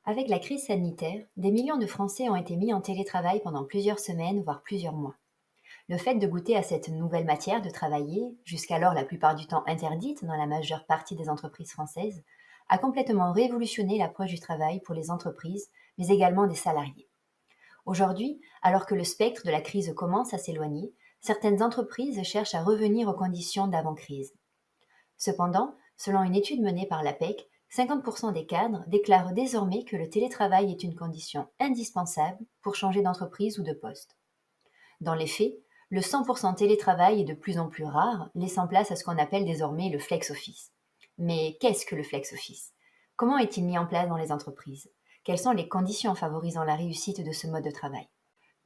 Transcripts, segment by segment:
Avec la crise sanitaire, des millions de Français ont été mis en télétravail pendant plusieurs semaines, voire plusieurs mois. Le fait de goûter à cette nouvelle matière de travailler, jusqu'alors la plupart du temps interdite dans la majeure partie des entreprises françaises, a complètement révolutionné l'approche du travail pour les entreprises, mais également des salariés. Aujourd'hui, alors que le spectre de la crise commence à s'éloigner, certaines entreprises cherchent à revenir aux conditions d'avant-crise. Cependant, selon une étude menée par l'APEC, 50% des cadres déclarent désormais que le télétravail est une condition indispensable pour changer d'entreprise ou de poste. Dans les faits, le 100% télétravail est de plus en plus rare, laissant place à ce qu'on appelle désormais le flex office. Mais qu'est-ce que le flex office? Comment est-il mis en place dans les entreprises? Quelles sont les conditions favorisant la réussite de ce mode de travail?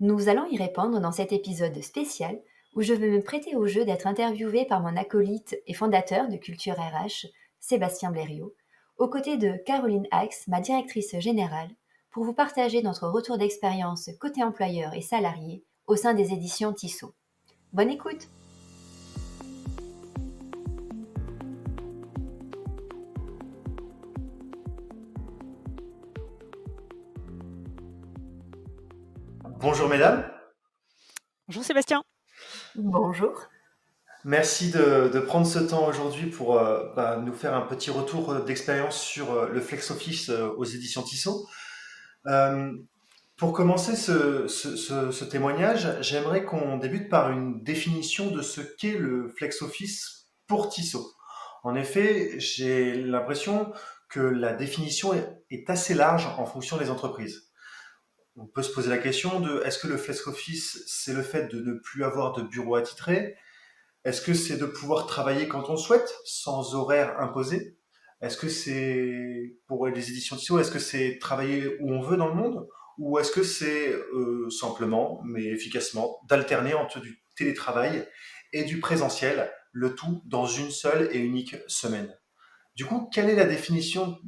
Nous allons y répondre dans cet épisode spécial où je vais me prêter au jeu d'être interviewé par mon acolyte et fondateur de Culture RH, Sébastien Blériot, aux côtés de Caroline Ax, ma directrice générale, pour vous partager notre retour d'expérience côté employeur et salarié au sein des éditions Tissot. Bonne écoute! Bonjour mesdames, Bonjour Sébastien. Bonjour! merci de prendre ce temps aujourd'hui pour nous faire un petit retour d'expérience sur le Flex Office aux éditions Tissot. Euh, pour commencer ce témoignage, j'aimerais qu'on débute par une définition de ce qu'est le Flex Office pour Tissot. En effet, j'ai l'impression que la définition est assez large en fonction des entreprises. On peut se poser la question de est-ce que le Flex Office, c'est le fait de ne plus avoir de bureau attitré? Est-ce que c'est de pouvoir travailler quand on souhaite, sans horaire imposé? Est-ce que c'est, pour les éditions Tissot, est-ce que c'est travailler où on veut dans le monde? Ou est-ce que c'est simplement, mais efficacement, d'alterner entre du télétravail et du présentiel, le tout dans une seule et unique semaine? Du coup, quelle est la définition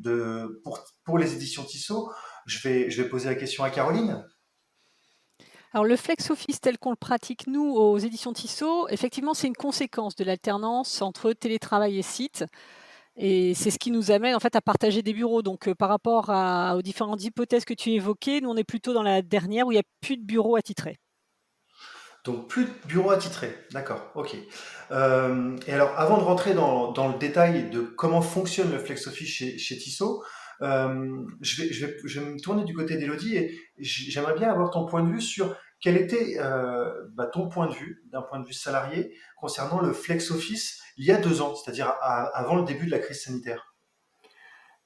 pour les éditions Tissot? Je vais poser la question à Caroline. Alors le flex office tel qu'on le pratique nous aux éditions Tissot, effectivement c'est une conséquence de l'alternance entre télétravail et site. Et c'est ce qui nous amène en fait à partager des bureaux. Donc par rapport aux différentes hypothèses que tu évoquais, nous on est plutôt dans la dernière où il n'y a plus de bureaux attitrés. Donc plus de bureau attitré, d'accord, ok. Et alors, avant de rentrer dans le détail de comment fonctionne le flex office chez Tissot, je vais me tourner du côté d'Elodie et j'aimerais bien avoir ton point de vue sur quel était ton point de vue, d'un point de vue salarié, concernant le flex office il y a 2 ans, c'est-à-dire avant le début de la crise sanitaire.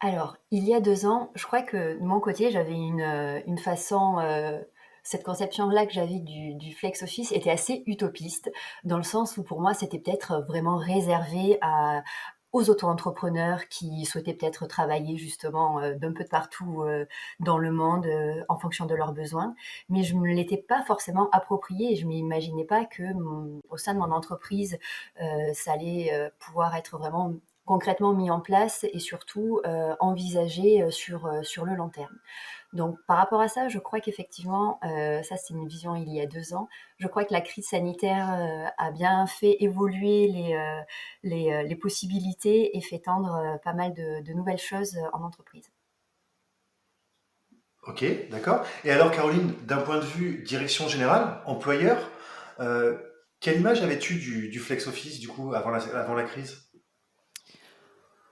Alors, il y a 2 ans, je crois que de mon côté, j'avais une façon, cette conception-là que j'avais du flex office était assez utopiste, dans le sens où pour moi, c'était peut-être vraiment réservé aux auto-entrepreneurs qui souhaitaient peut-être travailler justement, d'un peu de partout, dans le monde, en fonction de leurs besoins. Mais je me l'étais pas forcément approprié et je m'imaginais pas que au sein de mon entreprise, ça allait, pouvoir être vraiment concrètement mis en place et surtout envisagé sur le long terme. Donc par rapport à ça, je crois qu'effectivement, ça c'est une vision il y a 2 ans, je crois que la crise sanitaire a bien fait évoluer les possibilités et fait tendre pas mal de nouvelles choses en entreprise. Ok, d'accord. Et alors, Caroline, d'un point de vue direction générale, employeur, euh, quelle image avais-tu du flex office, du coup, avant la crise?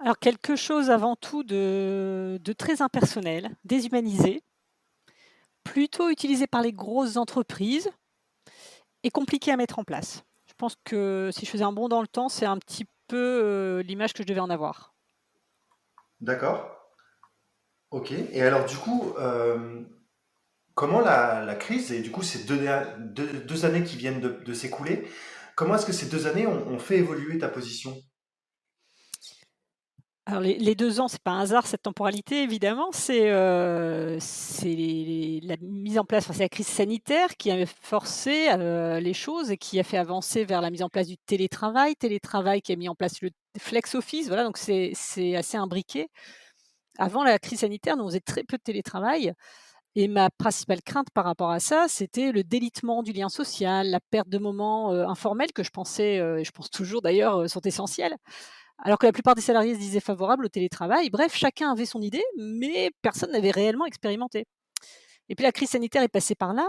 Alors quelque chose avant tout de très impersonnel, déshumanisé, plutôt utilisé par les grosses entreprises et compliqué à mettre en place. Je pense que si je faisais un bond dans le temps, c'est un petit peu l'image que je devais en avoir. D'accord. Ok. Et alors, du coup, comment la crise, et du coup, ces 2 années qui viennent de s'écouler, comment est-ce que ces 2 années ont fait évoluer ta position? Alors les 2 ans, c'est pas un hasard cette temporalité évidemment, c'est la mise en place, enfin c'est la crise sanitaire qui a forcé, les choses et qui a fait avancer vers la mise en place du télétravail qui a mis en place le flex office, voilà donc c'est assez imbriqué. Avant la crise sanitaire, nous on faisait très peu de télétravail et ma principale crainte par rapport à ça, c'était le délitement du lien social, la perte de moments, informels que je pensais, et je pense toujours d'ailleurs, sont essentiels. alors que la plupart des salariés se disaient favorables au télétravail. Bref, chacun avait son idée, mais personne n'avait réellement expérimenté. Et puis la crise sanitaire est passée par là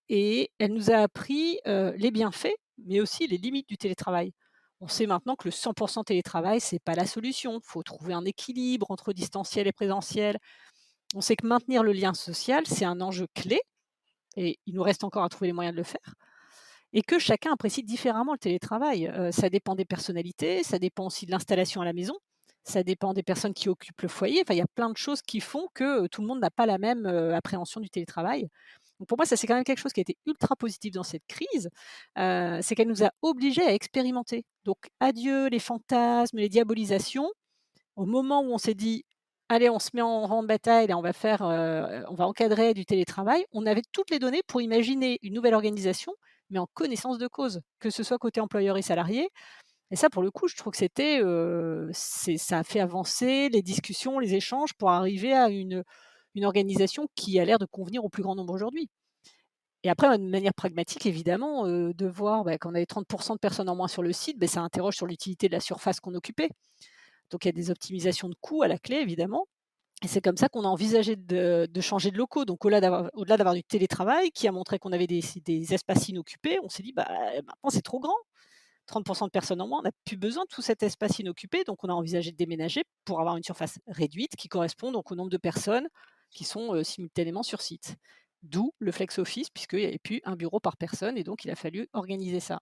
et elle nous a appris, les bienfaits, mais aussi les limites du télétravail. On sait maintenant que le 100 télétravail, c'est pas la solution. Il faut trouver un équilibre entre distanciel et présentiel. On sait que maintenir le lien social, c'est un enjeu clé et il nous reste encore à trouver les moyens de le faire et que chacun apprécie différemment le télétravail. Ça dépend des personnalités, ça dépend aussi de l'installation à la maison, ça dépend des personnes qui occupent le foyer. Enfin, il y a plein de choses qui font que, tout le monde n'a pas la même, appréhension du télétravail. Donc pour moi, ça, c'est quand même quelque chose qui a été ultra positif dans cette crise, c'est qu'elle nous a obligés à expérimenter. Donc adieu les fantasmes, les diabolisations. Au moment où on s'est dit: «Allez, on se met en rang de bataille, là, on va encadrer du télétravail», on avait toutes les données pour imaginer une nouvelle organisation, mais en connaissance de cause, que ce soit côté employeur et salarié. Et ça, pour le coup, je trouve que ça a fait avancer les discussions, les échanges pour arriver à une organisation qui a l'air de convenir au plus grand nombre aujourd'hui. Et après, de manière pragmatique, évidemment, de voir, qu'on avait 30 de personnes en moins sur le site, ça interroge sur l'utilité de la surface qu'on occupait. Donc il y a des optimisations de coûts à la clé, évidemment. Et c'est comme ça qu'on a envisagé de changer de locaux. Donc au-delà d'avoir du télétravail qui a montré qu'on avait des espaces inoccupés, on s'est dit: maintenant c'est trop grand. 30 de personnes en moins, on n'a plus besoin de tout cet espace inoccupé». Donc on a envisagé de déménager pour avoir une surface réduite qui correspond donc au nombre de personnes qui sont, simultanément sur site. D'où le flex office puisqu'il n'y avait plus un bureau par personne et donc il a fallu organiser ça.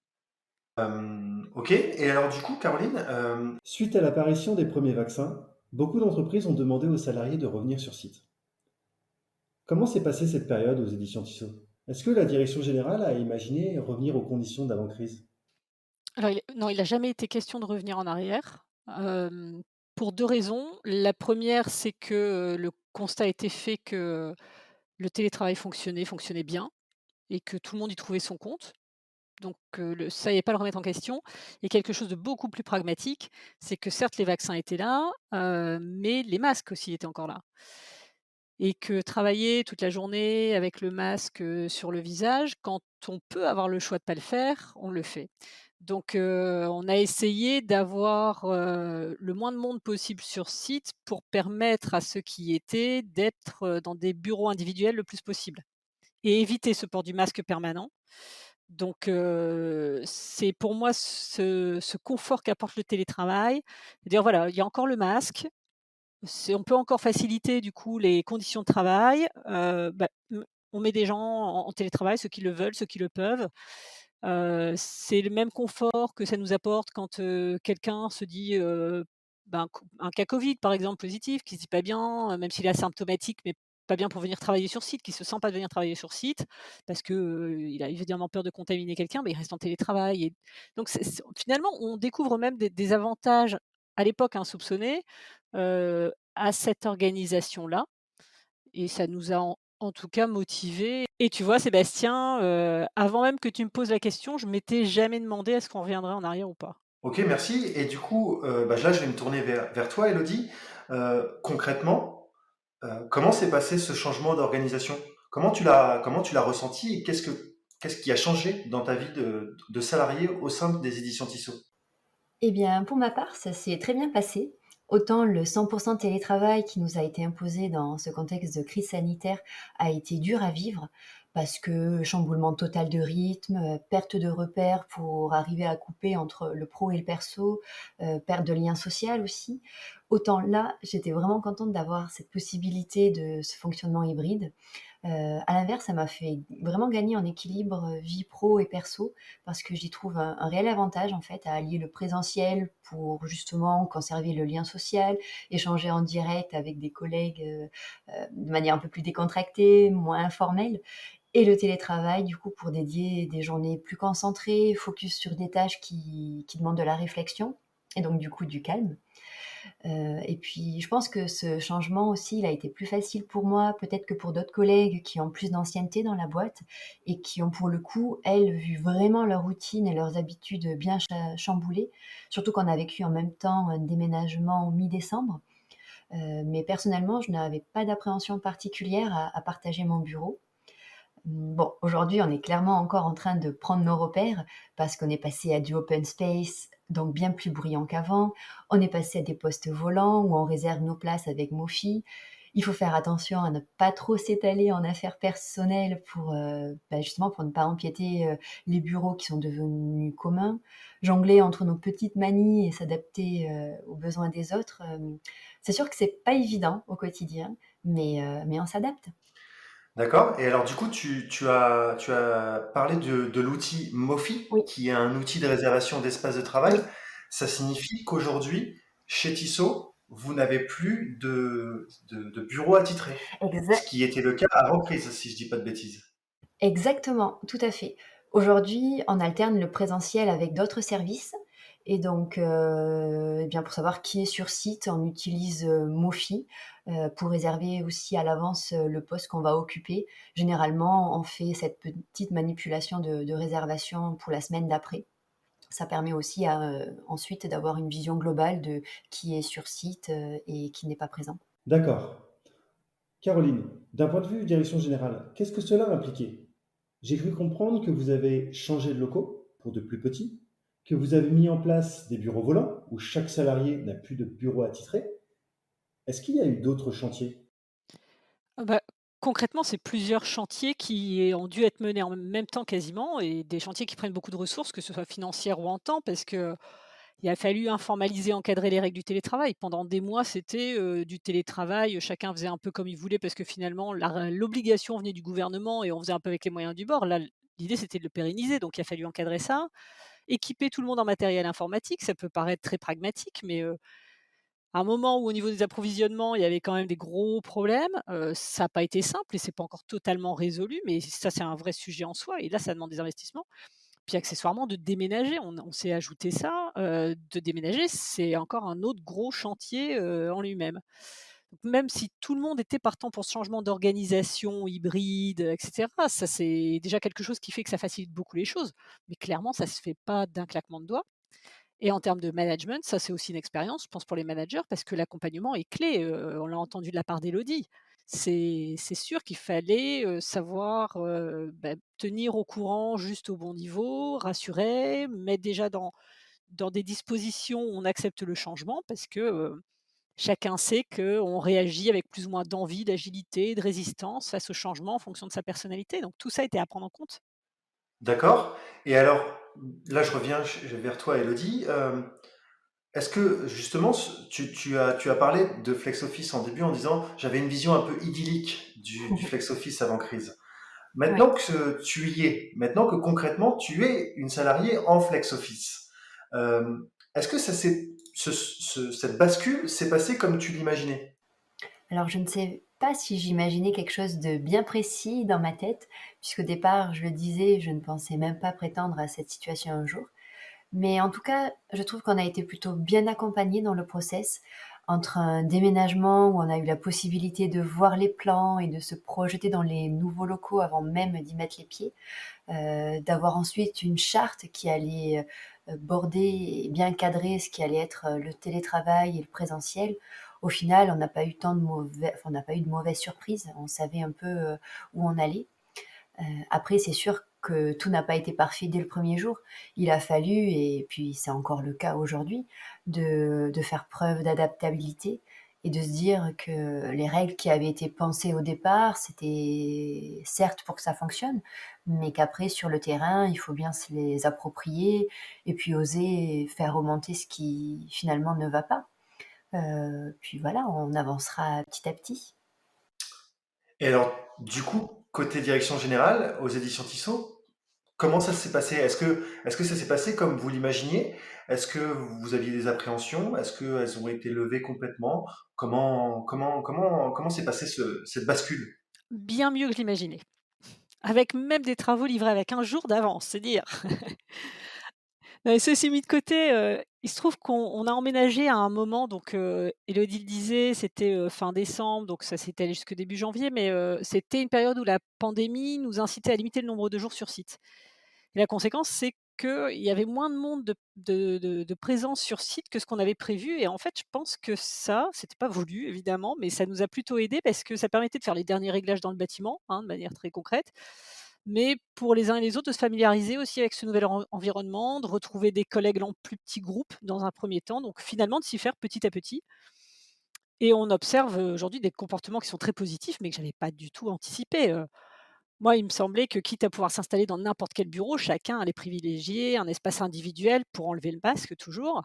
Ok, et alors du coup, Caroline, suite à l'apparition des premiers vaccins, beaucoup d'entreprises ont demandé aux salariés de revenir sur site. Comment s'est passée cette période aux éditions Tissot? Est-ce que la direction générale a imaginé revenir aux conditions d'avant-crise? Alors non, il n'a jamais été question de revenir en arrière, pour 2 raisons. La première, c'est que, le constat a été fait que le télétravail fonctionnait bien et que tout le monde y trouvait son compte. Donc ça, il y avait pas à le remettre en question. Et quelque chose de beaucoup plus pragmatique, c'est que certes les vaccins étaient là, mais les masques aussi étaient encore là. Et que travailler toute la journée avec le masque, sur le visage, quand on peut avoir le choix de pas le faire, on le fait. Donc on a essayé d'avoir, le moins de monde possible sur site pour permettre à ceux qui y étaient d'être, dans des bureaux individuels le plus possible et éviter ce port du masque permanent. Donc c'est pour moi ce confort qu'apporte le télétravail. Dire voilà, il y a encore le masque, on peut encore faciliter du coup les conditions de travail, on met des gens en télétravail, ceux qui le veulent, ceux qui le peuvent. C'est le même confort que ça nous apporte quand, quelqu'un se dit, un cas Covid par exemple positif, qui se dit pas bien, même s'il est asymptomatique, mais pas bien pour venir travailler sur site, qui se sent pas de venir travailler sur site parce que, il a évidemment peur de contaminer quelqu'un, mais il reste en télétravail et donc finalement on découvre même des avantages à l'époque insoupçonnés, à cette organisation-là et ça nous a en tout cas motivés et tu vois Sébastien, avant même que tu me poses la question, je m'étais jamais demandé est-ce qu'on reviendrait en arrière ou pas. Ok, merci. Et du coup, là, je vais me tourner vers toi, Elodie. Concrètement, comment s'est passé ce changement d'organisation? Comment tu l'as ressenti et qu'est-ce qui a changé dans ta vie de salarié au sein des éditions Tissot? Eh bien, pour ma part, ça s'est très bien passé. Autant le 100 télétravail qui nous a été imposé dans ce contexte de crise sanitaire a été dur à vivre parce que chamboulement total de rythme, perte de repères pour arriver à couper entre le pro et le perso, perte de lien social aussi. Autant là, j'étais vraiment contente d'avoir cette possibilité de ce fonctionnement hybride. À l'inverse, ça m'a fait vraiment gagner en équilibre, vie pro et perso parce que j'y trouve un réel avantage en fait à allier le présentiel pour justement conserver le lien social, échanger en direct avec des collègues, de manière un peu plus décontractée, moins informelle et le télétravail du coup pour dédier des journées plus concentrées, focus sur des tâches qui demandent de la réflexion et donc du coup du calme. Et puis je pense que ce changement aussi, il a été plus facile pour moi, peut-être que pour d'autres collègues qui ont plus d'ancienneté dans la boîte et qui ont pour le coup, elles, vu vraiment leur routine et leurs habitudes bien chamboulées. Surtout qu'on a vécu en même temps un déménagement mi-décembre. Mais personnellement, je n'avais pas d'appréhension particulière à partager mon bureau. Bon, aujourd'hui, on est clairement encore en train de prendre nos repères parce qu'on est passé à du open space, donc bien plus bruyant qu'avant. On est passé à des postes volants où on réserve nos places avec Mofi. Il faut faire attention à ne pas trop s'étaler en affaires personnelles pour, justement pour ne pas empiéter, les bureaux qui sont devenus communs. Jongler entre nos petites manies et s'adapter, aux besoins des autres, c'est sûr que c'est pas évident au quotidien, mais on s'adapte. D'accord. Et alors, du coup, tu as parlé de l'outil Mofi, Oui, qui est un outil de réservation d'espace de travail. oui, Ça signifie qu'aujourd'hui, chez Tissot, vous n'avez plus de bureau attitré, ce exa qui était le cas avant crise, si je dis pas de bêtises. exactement, tout à fait. Aujourd'hui, on alterne le présentiel avec d'autres services et donc eh bien, pour savoir qui est sur site, on utilise, Mofi, pour réserver aussi à l'avance, le poste qu'on va occuper. Généralement, on fait cette petite manipulation de réservation pour la semaine d'après. Ça permet aussi ensuite d'avoir une vision globale de qui est sur site, et qui n'est pas présent. D'accord. Caroline, d'un point de vue direction générale, qu'est-ce que cela impliquait? J'ai cru comprendre que vous avez changé de locaux pour de plus petits, que vous avez mis en place des bureaux volants où chaque salarié n'a plus de bureau attitré. Est-ce qu'il y a eu d'autres chantiers? Ah bah, concrètement, c'est plusieurs chantiers qui ont dû être menés en même temps quasiment et des chantiers qui prennent beaucoup de ressources, que ce soit financières ou en temps, parce qu'il a fallu informaliser, encadrer les règles du télétravail. Pendant des mois, c'était, du télétravail, chacun faisait un peu comme il voulait parce que finalement l'obligation venait du gouvernement et on faisait un peu avec les moyens du bord. Là, l'idée, c'était de le pérenniser, donc il a fallu encadrer ça, équiper tout le monde en matériel informatique. Ça peut paraître très pragmatique, mais à un moment où au niveau des approvisionnements, il y avait quand même des gros problèmes, ça n'a pas été simple et c'est pas encore totalement résolu, mais ça, c'est un vrai sujet en soi et là, ça demande des investissements. Puis accessoirement de déménager, on s'est ajouté ça, de déménager, c'est encore un autre gros chantier, en lui-même. Donc même si tout le monde était partant pour ce changement d'organisation hybride, et cetera, ça c'est déjà quelque chose qui fait que ça facilite beaucoup les choses, mais clairement ça se fait pas d'un claquement de doigts. Et en termes de management, ça, c'est aussi une expérience, je pense, pour les managers parce que l'accompagnement est clé, on l'a entendu de la part d'Élodie. C'est sûr qu'il fallait, savoir, tenir au courant juste au bon niveau, rassurer, mettre déjà dans des dispositions où on accepte le changement parce que, chacun sait qu'on réagit avec plus ou moins d'envie, d'agilité, de résistance face au changement en fonction de sa personnalité. Donc tout ça était à prendre en compte. D'accord. Et alors, là, je reviens vers toi, Elodie. Est-ce que justement, tu as parlé de flex office en début en disant j'avais une vision un peu idyllique du flex office avant crise. Oui. Maintenant que tu y es, maintenant que concrètement tu es une salariée en flex office, euh, est-ce que cette bascule s'est passée comme tu l'imaginais? Alors je ne sais pas si j'imaginais quelque chose de bien précis dans ma tête, puisqu'au départ, je le disais, je ne pensais même pas prétendre à cette situation un jour. Mais en tout cas, je trouve qu'on a été plutôt bien accompagnés dans le process, entre un déménagement où on a eu la possibilité de voir les plans et de se projeter dans les nouveaux locaux avant même d'y mettre les pieds, d'avoir ensuite une charte qui allait, border et bien cadrer ce qui allait être, le télétravail et le présentiel. Au final, on n'a pas eu tant de mauvais enfin, on n'a pas eu de mauvaises surprises. On savait un peu, où on allait. Après, c'est sûr que tout n'a pas été parfait dès le premier jour. Il a fallu, et puis c'est encore le cas aujourd'hui, de faire preuve d'adaptabilité et de se dire que les règles qui avaient été pensées au départ, c'était certes pour que ça fonctionne, mais qu'après sur le terrain, il faut bien se les approprier et puis oser faire remonter ce qui finalement ne va pas. Puis voilà, on avancera petit à petit. Et alors, du coup, côté direction générale, aux éditions Tissot, comment ça s'est passé? Est-ce que ça s'est passé comme vous l'imaginiez? Est-ce que vous aviez des appréhensions? Est-ce qu'elles ont été levées complètement? Comment s'est passée cette bascule? Bien mieux que je l'imaginais. Avec même des travaux livrés avec un jour d'avance, c'est dire. Ceci mis de côté, il se trouve qu'on a emménagé à un moment donc Élodie le disait, c'était, fin décembre, donc ça s'est allé jusque début janvier, mais c'était une période où la pandémie nous incitait à limiter le nombre de jours sur site. Et la conséquence, c'est qu'il y avait moins de monde de présence sur site que ce qu'on avait prévu et en fait, je pense que ça, c'était pas voulu évidemment, mais ça nous a plutôt aidés parce que ça permettait de faire les derniers réglages dans le bâtiment, hein, de manière très concrète. mais pour les uns et les autres, de se familiariser aussi avec ce nouvel environnement, de retrouver des collègues en plus petits groupes dans un premier temps, donc finalement de s'y faire petit à petit. Et on observe, aujourd'hui des comportements qui sont très positifs, mais que j'avais pas du tout anticipés. Moi, il me semblait que quitte à pouvoir s'installer dans n'importe quel bureau, chacun allait privilégier un espace individuel pour enlever le masque toujours.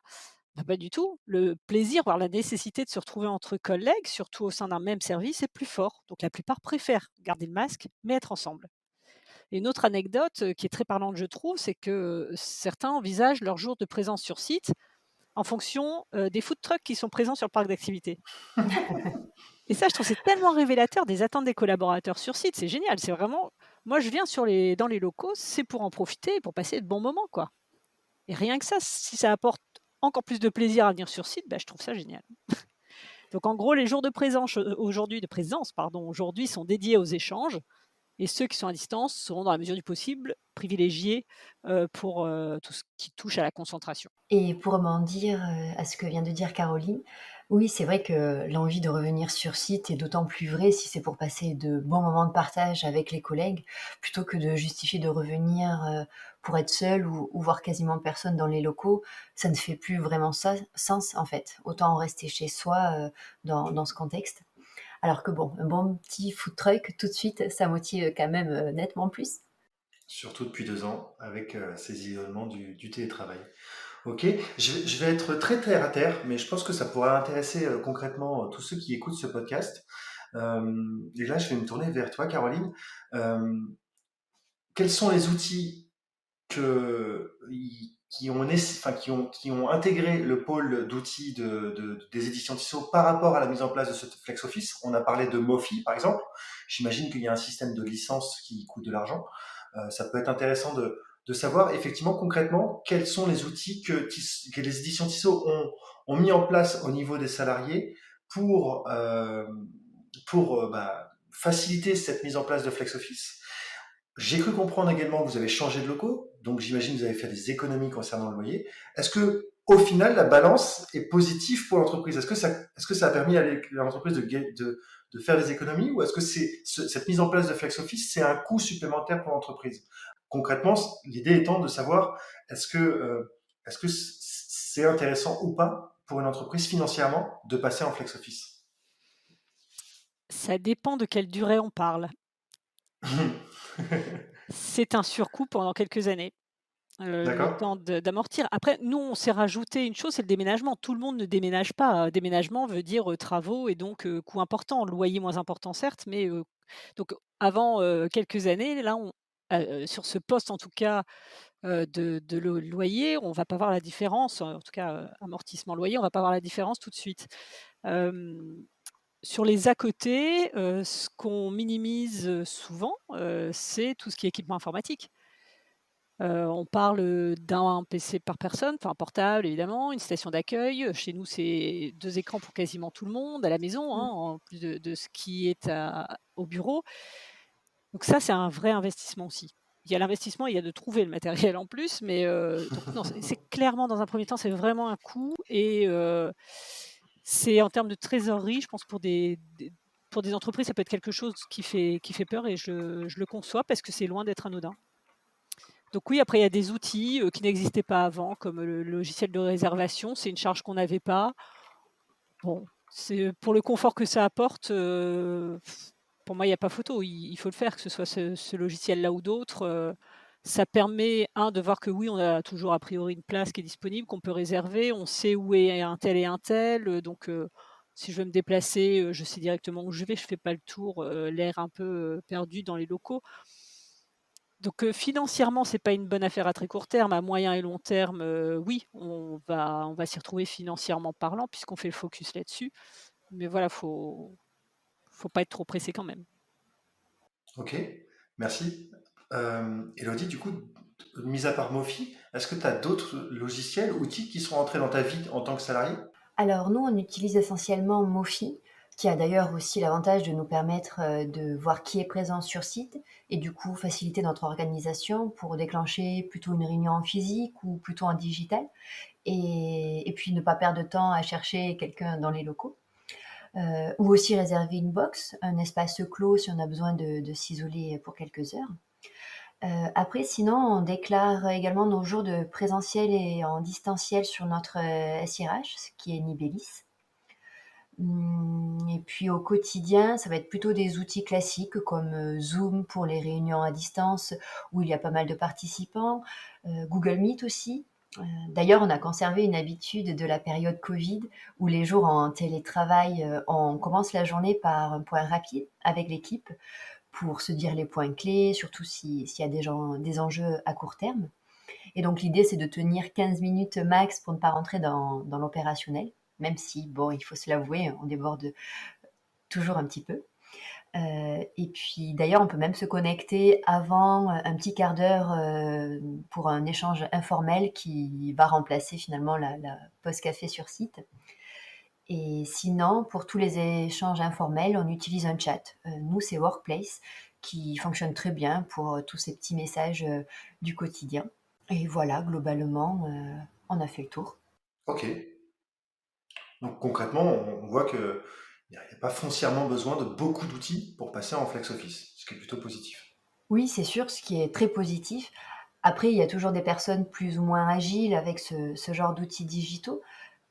Bah, pas du tout. Le plaisir, voire la nécessité de se retrouver entre collègues, surtout au sein d'un même service, est plus fort. Donc la plupart préfèrent garder le masque, mais être ensemble. Et une autre anecdote, qui est très parlante, je trouve, c'est que, certains envisagent leur jour de présence sur site en fonction, des food trucks qui sont présents sur le parc d'activités. Et ça, je trouve, c'est tellement révélateur des attentes des collaborateurs sur site. C'est génial, c'est vraiment moi, je viens dans les locaux, c'est pour en profiter et pour passer de bons moments, quoi. Et rien que ça, si ça apporte encore plus de plaisir à venir sur site, bah, je trouve ça génial. Donc en gros, les jours de présence, aujourd'hui sont dédiés aux échanges et ceux qui sont à distance seront, dans la mesure du possible, privilégiés, pour, tout ce qui touche à la concentration. Et pour rebondir, à ce que vient de dire Caroline, oui, c'est vrai que l'envie de revenir sur site est d'autant plus vraie si c'est pour passer de bons moments de partage avec les collègues, plutôt que de justifier de revenir, pour être seul ou voir quasiment personne dans les locaux. Ça ne fait plus vraiment sens, en fait. Autant rester chez soi, dans ce contexte. Alors que bon, un bon petit food truck, tout de suite, ça motive quand même, nettement plus. Surtout depuis 2 ans, avec ces isolements du télétravail. Ok, je vais être très terre à terre, mais je pense que ça pourrait intéresser concrètement tous ceux qui écoutent ce podcast. Et là, je vais me tourner vers toi, Caroline. Euh, Quels sont les outils qui ont intégré le pôle d'outils des éditions Tissot par rapport à la mise en place de ce Flex Office? On a parlé de Mofi, par exemple. J'imagine qu'il y a un système de licence qui coûte de l'argent. Ça peut être intéressant de savoir effectivement concrètement quels sont les outils que les éditions Tissot ont mis en place au niveau des salariés pour, euh, pour faciliter cette mise en place de Flex Office. J'ai cru comprendre également que vous avez changé de locaux, donc j'imagine que vous avez fait des économies concernant le loyer. Est-ce que, au final, la balance est positive pour l'entreprise? Est-ce que ça a permis à l'entreprise de faire des économies, ou est-ce que cette mise en place de Flex Office, c'est un coût supplémentaire pour l'entreprise? Concrètement, l'idée étant de savoir est-ce que c'est intéressant ou pas pour une entreprise financièrement de passer en Flex Office? Ça dépend de quelle durée on parle. C'est un surcoût pendant quelques années. Le D'accord? temps d'amortir. Après, nous, on s'est rajouté une chose, c'est le déménagement. Tout le monde ne déménage pas. Déménagement veut dire, travaux et donc coût important. Loyer moins important certes, mais donc avant, quelques années, là, sur ce poste en tout cas, de loyer, on va pas voir la différence, en tout cas, amortissement loyer, on va pas voir la différence tout de suite. Hem, sur les à côté, ce qu'on minimise, souvent, c'est tout ce qui est équipement informatique. On parle, d'un PC par personne, enfin portable évidemment, une station d'accueil. Chez nous, c'est 2 écrans pour quasiment tout le monde à la maison, hein, Mmh. en plus de ce qui est au bureau. Donc ça, c'est un vrai investissement aussi. Il y a l'investissement, il y a de trouver le matériel en plus, mais donc non, c'est clairement dans un premier temps, c'est vraiment un coût et c'est en termes de trésorerie, je pense pour des entreprises, ça peut être quelque chose qui fait peur et je le conçois parce que c'est loin d'être anodin. Donc oui, après il y a des outils, qui n'existaient pas avant, comme le logiciel de réservation, c'est une charge qu'on n'avait pas. Bon, c'est pour le confort que ça apporte, pour moi, il y a pas photo. Il faut le faire, que ce soit ce logiciel-là ou d'autres, ça permet, de voir que oui, on a toujours a priori une place qui est disponible, qu'on peut réserver. On sait où est un tel, donc si je veux me déplacer, je sais directement où je vais, je fais pas le tour, l'air un peu, perdu dans les locaux. Donc financièrement, c'est pas une bonne affaire à très court terme. À moyen et long terme, oui, on va s'y retrouver financièrement parlant puisqu'on fait le focus là-dessus. Mais voilà, faut pas être trop pressé quand même. Ok, merci. Elodie, du coup, mis à part Mofi, est-ce que tu as d'autres logiciels, outils qui sont entrés dans ta vie en tant que salarié? Alors nous, on utilise essentiellement Mofi, qui a d'ailleurs aussi l'avantage de nous permettre, de voir qui est présent sur site et du coup faciliter notre organisation pour déclencher plutôt une réunion en physique ou plutôt en digital et puis ne pas perdre de temps à chercher quelqu'un dans les locaux. Ou aussi réserver une box, un espace clos si on a besoin de s'isoler pour quelques heures. Après sinon, on déclare également nos jours de présentiel et en distanciel sur notre, SIRH, ce qui est Nibelis. Et puis au quotidien, ça va être plutôt des outils classiques comme, Zoom pour les réunions à distance où il y a pas mal de participants, Google Meet aussi. D'ailleurs, on a conservé une habitude de la période covid où les jours en télétravail, on commence la journée par un point rapide avec l'équipe pour se dire les points clés, surtout s'il y a des enjeux à court terme. Et donc l'idée, c'est de tenir 15 minutes max pour ne pas rentrer dans l'opérationnel, même si, bon, il faut se l'avouer, on déborde toujours un petit peu. Et puis d'ailleurs, on peut même se connecter avant, un petit quart d'heure, pour un échange informel qui va remplacer finalement la pause café sur site. Et sinon, pour tous les échanges informels, on utilise un chat. Nous, c'est Workplace qui fonctionne très bien pour, tous ces petits messages, du quotidien. Et voilà, globalement, on a fait le tour. Ok. Donc concrètement, on voit que il n'y a pas foncièrement besoin de beaucoup d'outils pour passer en flex office, ce qui est plutôt positif. Oui, c'est sûr, ce qui est très positif. Après, il y a toujours des personnes plus ou moins agiles avec ce genre d'outils digitaux,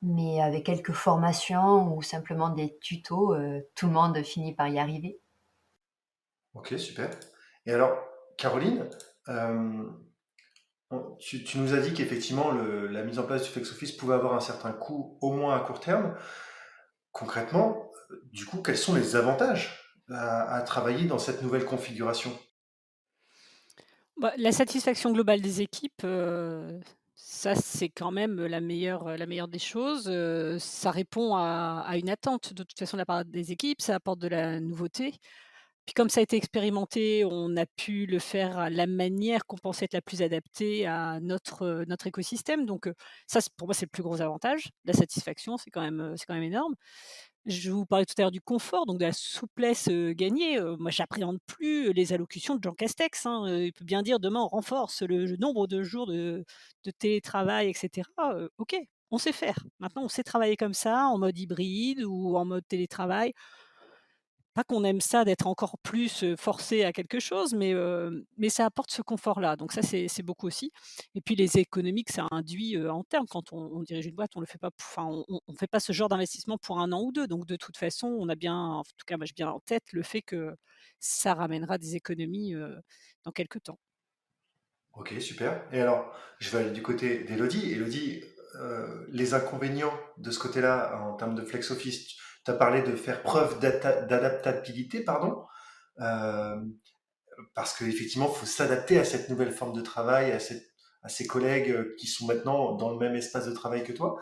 mais avec quelques formations ou simplement des tutos, tout le monde finit par y arriver. Ok, super. Et alors, Caroline, euh, tu nous as dit qu'effectivement la mise en place du flex office pouvait avoir un certain coût, au moins à court terme. Concrètement, du coup, quels sont les avantages à travailler dans cette nouvelle configuration? Bah, la satisfaction globale des équipes, ça c'est quand même la meilleure des choses, ça répond à une attente de toute façon de la part des équipes, ça apporte de la nouveauté. Puis comme ça a été expérimenté, on a pu le faire à la manière qu'on pensait être la plus adaptée à notre écosystème donc ça pour moi c'est le plus gros avantage. La satisfaction, c'est quand même énorme. Je vous parlais tout à l'heure du confort, donc de la souplesse, gagnée, moi j'appréhende plus les allocutions de Jean Castex, hein, il peut bien dire: «Demain on renforce le nombre de jours de télétravail» et cetera, OK, on sait faire. Maintenant on sait travailler comme ça, en mode hybride ou en mode télétravail. Pas qu'on aime ça d'être encore plus, forcé à quelque chose, mais ça apporte ce confort-là, donc ça c'est beaucoup aussi et puis les économies que ça induit, en termes quand on dirige une boîte, on le fait pas p enfin on fait pas ce genre d'investissement pour un an ou 2. Donc de toute façon, on a bien en tout cas moi j'ai bien en tête le fait que ça ramènera des économies, dans quelque temps. Ok, super. Et alors, je vais aller du côté d'Elodie. Elodie, les inconvénients de ce côté-là en termes de flex office, tu as parlé de faire preuve d'adaptabilité, pardon, euh, parce qu'effectivement, il faut s'adapter à cette nouvelle forme de travail, à ces collègues qui sont maintenant dans le même espace de travail que toi.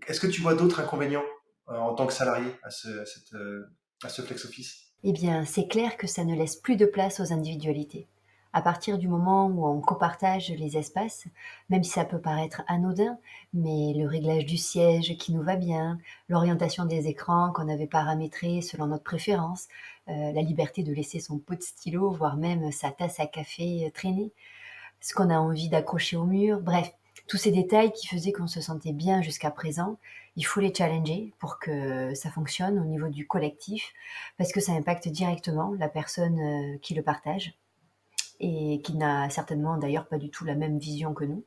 Est-ce que tu vois d'autres inconvénients en tant que salarié à ce flex office? Eh bien, c'est clair que ça ne laisse plus de place aux individualités. À partir du moment où on copartage les espaces, même si ça peut paraître anodin, mais le réglage du siège qui nous va bien, l'orientation des écrans qu'on avait paramétrés selon notre préférence, la liberté de laisser son pot de stylo, voire même sa tasse à café traîner, ce qu'on a envie d'accrocher au mur, bref, tous ces détails qui faisaient qu'on se sentait bien jusqu'à présent, il faut les challenger pour que ça fonctionne au niveau du collectif, parce que ça impacte directement la personne qui le partage et qui n'a certainement d'ailleurs pas du tout la même vision que nous.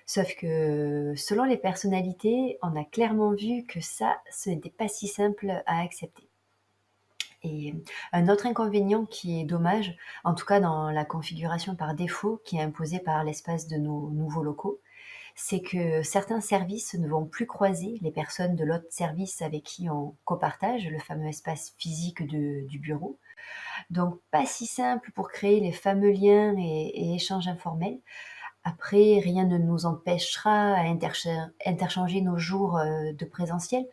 Sauf que selon les personnalités, on a clairement vu que ça, ce n'était pas si simple à accepter. Et un autre inconvénient qui est dommage, en tout cas dans la configuration par défaut qui est imposée par l'espace de nos nouveaux locaux, c'est que certains services ne vont plus croiser les personnes de l'autre service avec qui on copartage le fameux espace physique du bureau. Donc pas si simple pour créer les fameux liens et échanges informels. Après, rien ne nous empêchera à interchanger nos jours de présentiel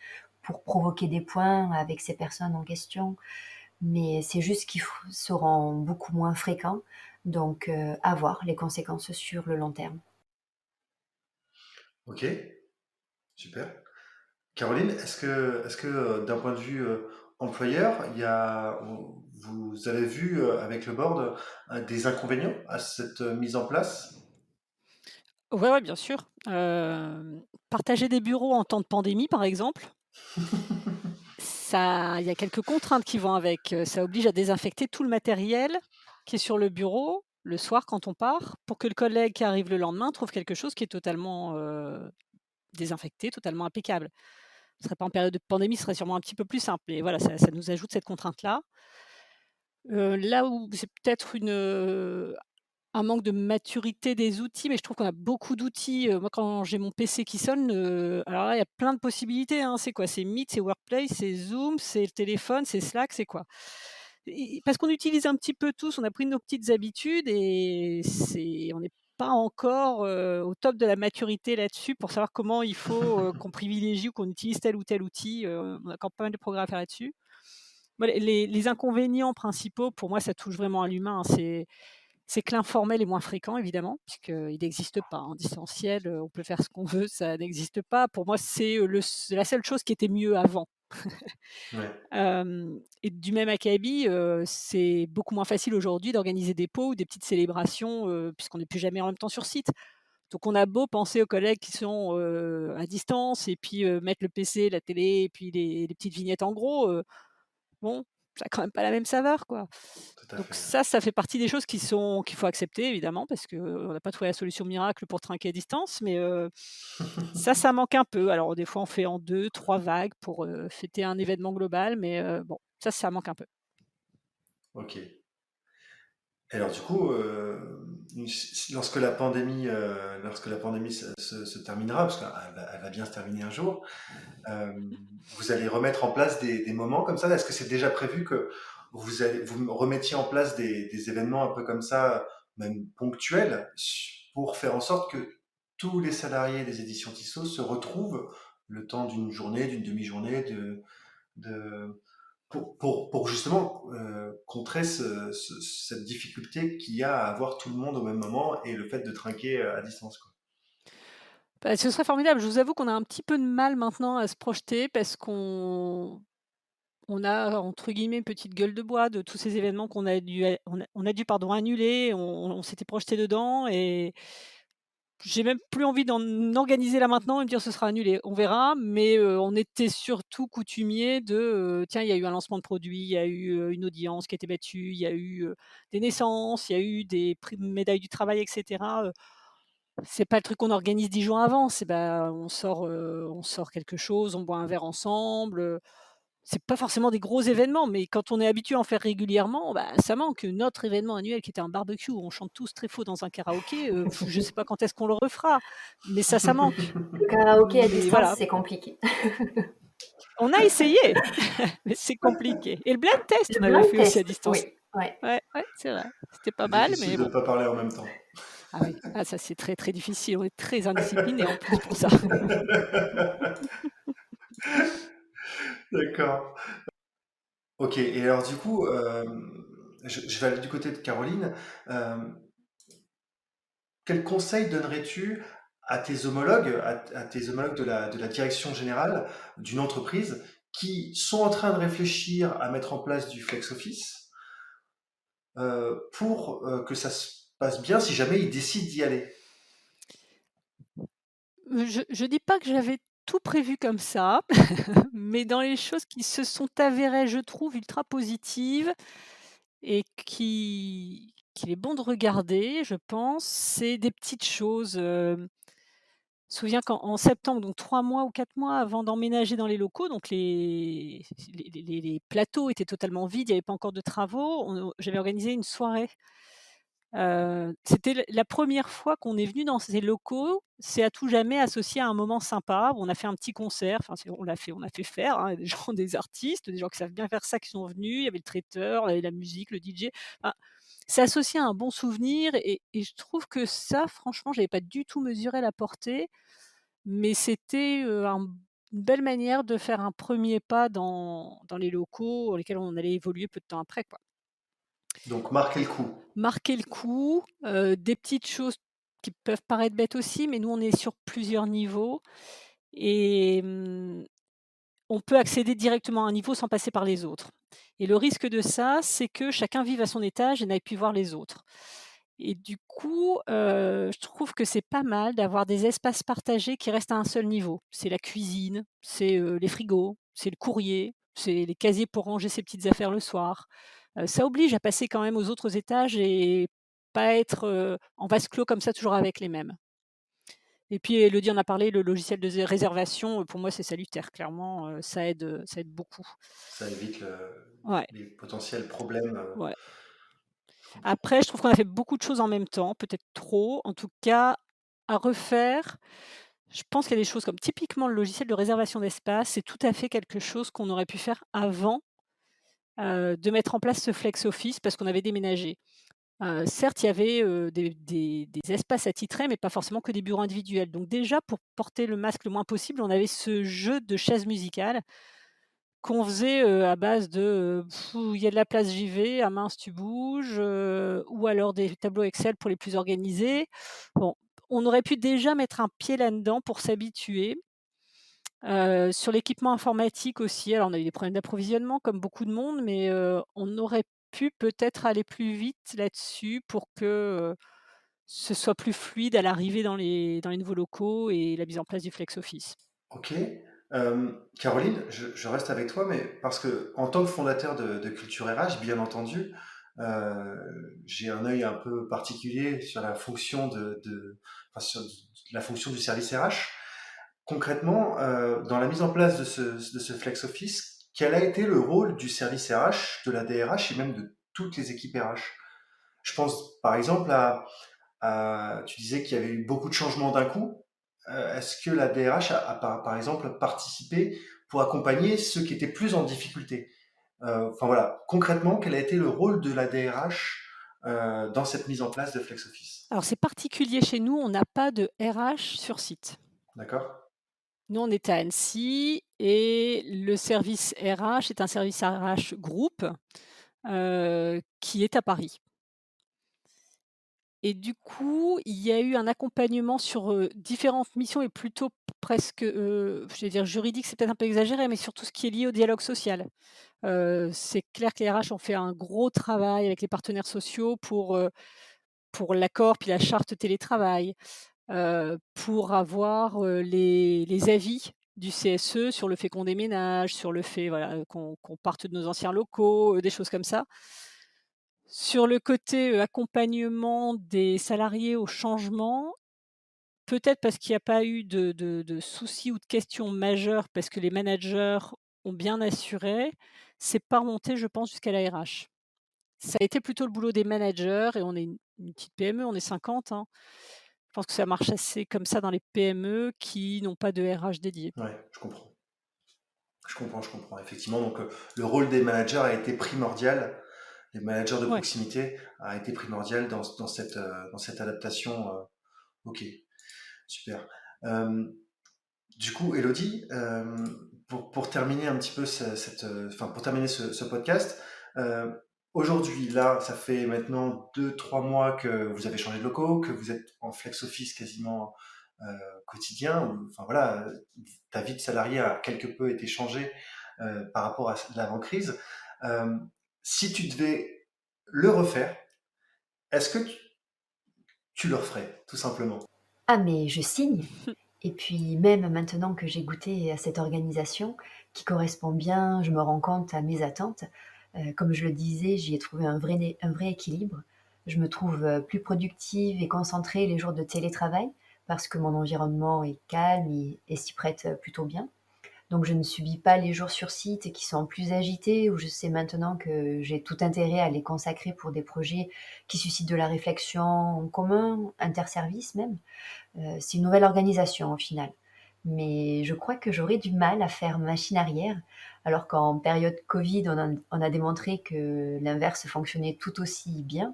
pour provoquer des points avec ces personnes en question, mais c'est juste qu'ils seront beaucoup moins fréquents, donc à voir les conséquences sur le long terme. Ok, super. Caroline, est-ce que d'un point de vue employeur, vous avez vu avec le board des inconvénients à cette mise en place? Ouais, ouais, bien sûr, partager des bureaux en temps de pandémie, par exemple, ça il y a quelques contraintes qui vont avec, ça oblige à désinfecter tout le matériel qui est sur le bureau. le soir quand on part, pour que le collègue qui arrive le lendemain trouve quelque chose qui est totalement, désinfecté, totalement impeccable. Ce serait pas en période de pandémie, ce serait sûrement un petit peu plus simple, mais voilà, ça nous ajoute cette contrainte-là. Là où c'est peut-être un manque de maturité des outils, mais je trouve qu'on a beaucoup d'outils. Moi, quand j'ai mon PC qui sonne, alors là, il y a plein de possibilités, hein. C'est quoi? C'est Meet, c'est Workplace, c'est Zoom, c'est le téléphone, c'est Slack, c'est quoi? Et parce qu'on utilise un petit peu tous, on a pris nos petites habitudes et on n'est pas encore, au top de la maturité là-dessus pour savoir comment il faut, qu'on privilégie ou qu'on utilise tel ou tel outil. On a encore pas mal de progrès à faire là-dessus. Moi, les inconvénients principaux, pour moi, ça touche vraiment à l'humain, hein. C'est que l'informel est moins fréquent évidemment, puisqu'il n'existe pas en distanciel, on peut faire ce qu'on veut, ça n'existe pas. Pour moi, c'est la seule chose qui était mieux avant. Ouais. Et du même acabit, c'est beaucoup moins facile aujourd'hui d'organiser des pots ou des petites célébrations, puisqu'on n'est plus jamais en même temps sur site. Donc on a beau penser aux collègues qui sont, à distance et puis, mettre le PC, la télé et puis les petites vignettes en gros, bon, ça a quand même pas la même saveur, quoi. Tout à Donc fait, ouais. ça fait partie des choses qu'il faut accepter évidemment parce qu'on n'a pas trouvé la solution miracle pour trinquer à distance, mais ça manque un peu. Alors des fois on fait en 2, 3 vagues pour, fêter un événement global, mais bon, ça manque un peu. OK. Et alors du coup, lorsque la pandémie se terminera, parce qu'elle va bien se terminer un jour, euh, vous allez remettre en place des moments comme ça? Est-ce que c'est déjà prévu que vous remettiez en place des événements un peu comme ça, même ponctuels, pour faire en sorte que tous les salariés des éditions Tissot se retrouvent le temps d'une journée, d'une demi-journée, de, pour justement contrer cette difficulté qu'il y a à avoir tout le monde au même moment et le fait de trinquer à distance, quoi. Bah, ce serait formidable. Je vous avoue qu'on a un petit peu de mal maintenant à se projeter parce qu'on a entre guillemets «une petite gueule de bois» de tous ces événements on a dû pardon annuler. On s'était projeté dedans et j'ai même plus envie d'en organiser là maintenant et me dire: «Ce sera annulé». On verra, mais on était surtout coutumiers de, tiens, il y a eu un lancement de produit, il y a eu, une audience qui a été battue, il y a eu, des naissances, il y a eu des prix médailles du travail et cetera. C'est pas le truc qu'on organise 10 jours avant, c'est bah, on sort quelque chose, on boit un verre ensemble, c'est pas forcément des gros événements, mais quand on est habitué à en faire régulièrement, bah, ça manque. Notre événement annuel qui était un barbecue où on chante tous très faux dans un karaoké, je sais pas quand est-ce qu'on le refera, mais ça manque. Le karaoké à Mais distance, voilà, c'est compliqué. on a essayé, mais c'est compliqué et le blind test, Le on avait blind fait aussi à test, distance. oui, ouais. Ouais, ouais, c'est vrai. C'était pas mal, Difficile mais de ne bon. pas parler en même temps. Ah oui, ah ça c'est très, très difficile. On est très indisciplinés en plus pour ça. D'accord. Ok, et alors du coup, je vais aller du côté de Caroline. Euh, Quel conseil donnerais-tu à tes homologues de la direction générale d'une entreprise qui sont en train de réfléchir à mettre en place du flex office pour que ça se passe bien si jamais ils décident d'y aller? Je dis pas que j'avais tout prévu comme ça, mais dans les choses qui se sont avérées, je trouve, ultra positives et qu'il est bon de regarder, je pense, c'est des petites choses, je me souviens qu'en septembre, donc 3 mois ou 4 mois avant d'emménager dans les locaux, donc les plateaux étaient totalement vides, il y avait pas encore de travaux. J'avais organisé une soirée. C'était la 1re fois qu'on est venu dans ces locaux, c'est à tout jamais associé à un moment sympa où on a fait un petit concert, enfin on a fait faire, hein, des gens, des artistes, des gens qui savent bien faire ça qui sont venus, il y avait le traiteur, il y avait la musique, le DJ, enfin, c'est associé à un bon souvenir et je trouve que ça franchement, j'avais pas du tout mesuré la portée, mais c'était, une belle manière de faire un 1er pas dans les locaux dans lesquels on allait évoluer peu de temps après, quoi. Donc marquer le coup. Marquer le coup, des petites choses qui peuvent paraître bêtes aussi, mais nous, on est sur plusieurs niveaux et on peut accéder directement à un niveau sans passer par les autres et le risque de ça, c'est que chacun vive à son étage et n'aille plus voir les autres et du coup, je trouve que c'est pas mal d'avoir des espaces partagés qui restent à un seul niveau. C'est la cuisine, c'est, les frigos, c'est le courrier, c'est les casiers pour ranger ses petites affaires le soir. Ça oblige à passer quand même aux autres étages et pas être, en vase clos comme ça, toujours avec les mêmes. Et puis Elodie en a parlé, le logiciel de réservation, pour moi, c'est salutaire. Clairement, ça aide beaucoup. Ça évite Ouais, les potentiels problèmes. ouais. Je comprends. Après, je trouve qu'on a fait beaucoup de choses en même temps, peut-être trop. En tout cas, à refaire, je pense qu'il y a des choses comme typiquement le logiciel de réservation d'espace, c'est tout à fait quelque chose qu'on aurait pu faire avant, de mettre en place ce flex office parce qu'on avait déménagé. Certes, il y avait, des espaces attitrés, mais pas forcément que des bureaux individuels. Donc déjà, pour porter le masque le moins possible, on avait ce jeu de chaises musicales qu'on faisait, à base de, il y a de la place, j'y vais, ah mince, tu bouges, ou alors des tableaux Excel pour les plus organisés. Bon, on aurait pu déjà mettre un pied là-dedans pour s'habituer. Sur l'équipement informatique aussi, alors on a eu des problèmes d'approvisionnement comme beaucoup de monde, mais, on aurait pu peut-être aller plus vite là-dessus pour que, ce soit plus fluide à l'arrivée dans les nouveaux locaux et la mise en place du flex office. Ok. Caroline, je reste avec toi, mais parce que en tant que fondateur de Culture RH, bien entendu, euh, j'ai un œil un peu particulier sur la fonction enfin, sur la fonction du service RH. Concrètement, dans la mise en place de ce flex office, quel a été le rôle du service RH, de la DRH et même de toutes les équipes RH? Je pense par exemple tu disais qu'il y avait eu beaucoup de changements d'un coup. Est-ce que la DRH par exemple participé pour accompagner ceux qui étaient plus en difficulté? Enfin voilà, concrètement, quel a été le rôle de la DRH dans cette mise en place de FlexOffice? Alors c'est particulier chez nous, on n'a pas de RH sur site. D'accord? Nous, on est à Annecy et le service RH est un service RH groupe, qui est à Paris. Et du coup, il y a eu un accompagnement sur, différentes missions et plutôt presque, je vais dire juridique, c'est peut-être un peu exagéré, mais sur tout ce qui est lié au dialogue social. C'est clair que les RH ont fait un gros travail avec les partenaires sociaux pour l'accord, puis la charte télétravail, pour avoir, les avis du CSE sur le fait qu'on déménage, sur le fait, voilà, qu'on parte de nos anciens locaux, des choses comme ça. Sur le côté, accompagnement des salariés au changement, peut-être parce qu'il n'y a pas eu de soucis ou de questions majeures, parce que les managers ont bien assuré, c'est pas remonté, je pense, jusqu'à la RH. Ça a été plutôt le boulot des managers et on est une petite PME, on est 50, hein. Je pense que ça marche assez comme ça dans les PME qui n'ont pas de RH dédié. Ouais, je comprends. Je comprends. Effectivement, donc le rôle des managers a été primordial. Les managers de Ouais. proximité a été primordial dans cette adaptation. Ok, super. Euh, Du coup, Elodie, pour terminer un petit peu enfin, pour terminer ce podcast, euh, aujourd'hui, là, ça fait maintenant 2, 3 mois que vous avez changé de locaux, que vous êtes en flex office quasiment euh, quotidien. Enfin voilà, ta vie de salarié a quelque peu été changée par rapport à l'avant-crise. Euh, si tu devais le refaire, est-ce que tu le referais, tout simplement? Ah mais je signe. Et puis même maintenant que j'ai goûté à cette organisation qui correspond bien, je me rends compte à mes attentes. Comme je le disais, j'y ai trouvé un vrai équilibre. Je me trouve, plus productive et concentrée les jours de télétravail parce que mon environnement est calme et s'y prête, plutôt bien. Donc je ne subis pas les jours sur site qui sont plus agités, où je sais maintenant que j'ai tout intérêt à les consacrer pour des projets qui suscitent de la réflexion en commun, interservices même. C'est une nouvelle organisation au final. Mais je crois que j'aurais du mal à faire machine arrière, alors qu'en période Covid, on a démontré que l'inverse fonctionnait tout aussi bien.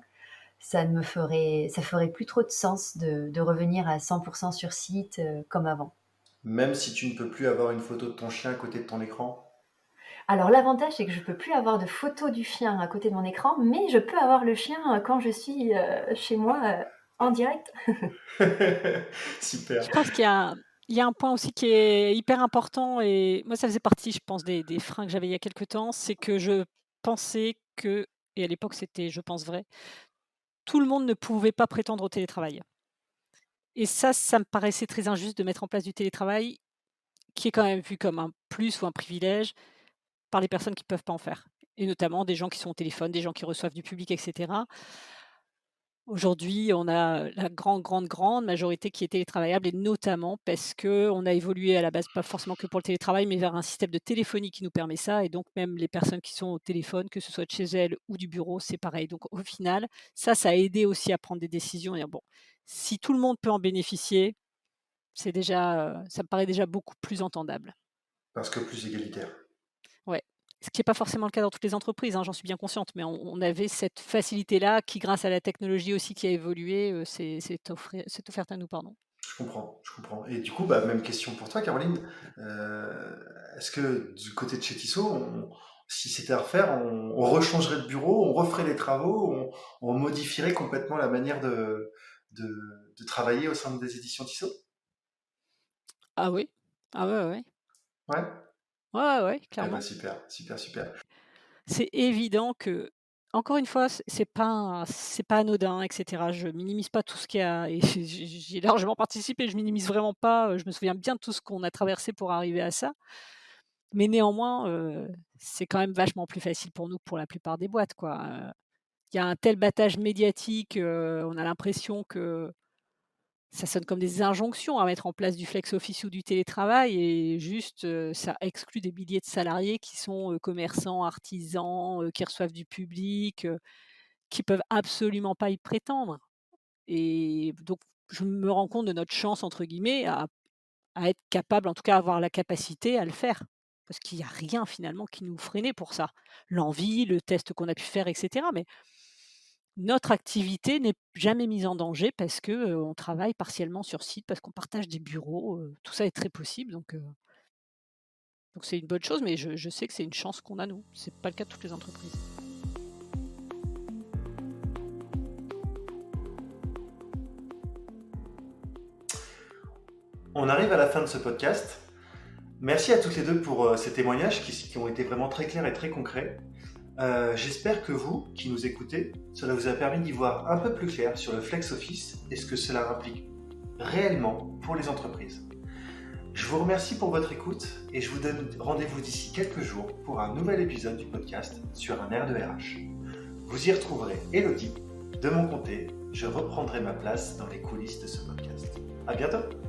Ça ferait plus trop de sens de revenir à 100% sur site, comme avant. Même si tu ne peux plus avoir une photo de ton chien à côté de ton écran? Alors l'avantage, c'est que je peux plus avoir de photo du chien à côté de mon écran, mais je peux avoir le chien quand je suis chez moi en direct. Super. Je pense il y a un point aussi qui est hyper important et moi ça faisait partie, je pense, des freins que j'avais il y a quelque temps, c'est que je pensais que et à l'époque c'était, je pense, vrai, tout le monde ne pouvait pas prétendre au télétravail et ça me paraissait très injuste de mettre en place du télétravail qui est quand même vu comme un plus ou un privilège par les personnes qui ne peuvent pas en faire et notamment des gens qui sont au téléphone, des gens qui reçoivent du public et cetera. Aujourd'hui, on a la grande majorité qui est télétravaillable et notamment parce qu'on a évolué à la base, pas forcément que pour le télétravail, mais vers un système de téléphonie qui nous permet ça et donc même les personnes qui sont au téléphone, que ce soit de chez elles ou du bureau, c'est pareil. Donc au final, ça a aidé aussi à prendre des décisions et dire: «Bon, si tout le monde peut en bénéficier, c'est déjà, ça me paraît déjà beaucoup plus entendable». Parce que plus égalitaire. Ouais. Ce qui est pas forcément le cas dans toutes les entreprises, hein, j'en suis bien consciente, mais on avait cette facilité-là qui, grâce à la technologie aussi qui a évolué, s'est offerte à nous, pardon. Je comprends. Et du coup, bah, même question pour toi, Caroline. Est-ce que du côté de chez Tissot, si c'était à refaire, on rechangerait de bureau, on referait les travaux, on modifierait complètement la manière de, de travailler au sein des éditions Tissot? Ah oui? Ah ouais, ouais, ouais. Ouais? Ouais, ouais, ouais, Eh ben clairement. super, super, super. C'est évident que, encore une fois, c'est pas anodin et cetera. Je minimise pas tout ce qu'il y a et j'y ai largement participé, je minimise vraiment pas, je me souviens bien de tout ce qu'on a traversé pour arriver à ça. Mais néanmoins, c'est quand même vachement plus facile pour nous que pour la plupart des boîtes, quoi, il y a un tel battage médiatique, on a l'impression que ça sonne comme des injonctions à mettre en place du flex office ou du télétravail et juste, ça exclut des milliers de salariés qui sont, commerçants, artisans, qui reçoivent du public, qui peuvent absolument pas y prétendre et donc je me rends compte de notre «chance» entre guillemets à être capable, en tout cas avoir la capacité à le faire. Parce qu'il y a rien finalement qui nous freinait pour ça. L'envie, le test qu'on a pu faire et cetera, mais notre activité n'est jamais mise en danger parce que, on travaille partiellement sur site, parce qu'on partage des bureaux, tout ça est très possible donc c'est une bonne chose, mais je sais que c'est une chance qu'on a nous. C'est pas le cas de toutes les entreprises. On arrive à la fin de ce podcast. Merci à toutes les deux pour ces témoignages qui ont été vraiment très clairs et très concrets. J'espère que vous, qui nous écoutez, cela vous a permis d'y voir un peu plus clair sur le flex office et ce que cela implique réellement pour les entreprises. Je vous remercie pour votre écoute et je vous donne rendez-vous d'ici quelques jours pour un nouvel épisode du podcast sur un air de RH. Vous y retrouverez Elodie. De mon côté, je reprendrai ma place dans les coulisses de ce podcast. À bientôt!